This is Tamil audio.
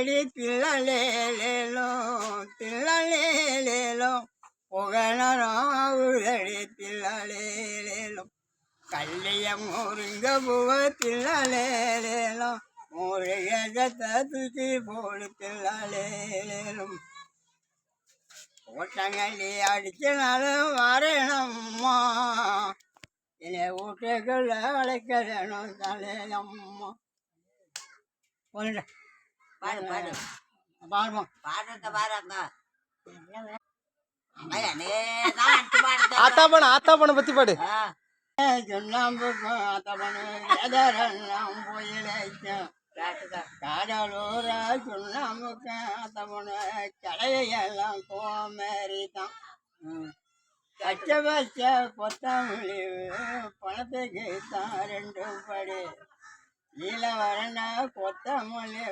ஊரடி தில்லலேலேலோ தில்லலேலேலோ புகழரம் ஊரடி தில்லலேலேலோ கல்லியம் முருங்க பூவ தில்லலேலேலோ முருகத்தை தூக்கி போடு தில்லலேலும் ஓட்டங்கல்லி அடிச்சனாலும் வரணும்மா என்னை வீட்டுக்குள்ள அழைக்கணும் தலையம்மா பாடு பாடு பாடுமா பாடுறத பாருங்க ஆத்தா பண்ண பத்தி பாடு சுண்ணாம்புக்கும் எதரெல்லாம் போயிழைக்கும் கடலூரா சுண்ணாம்புக்கும் அத்தப்பண்ணு கடையெல்லாம் கோமாரி தான் பச்சை பச்சை கொத்தமல்லி பணத்துக்கு தான் 2 படி நீல வரண்டா கொத்தமல்லி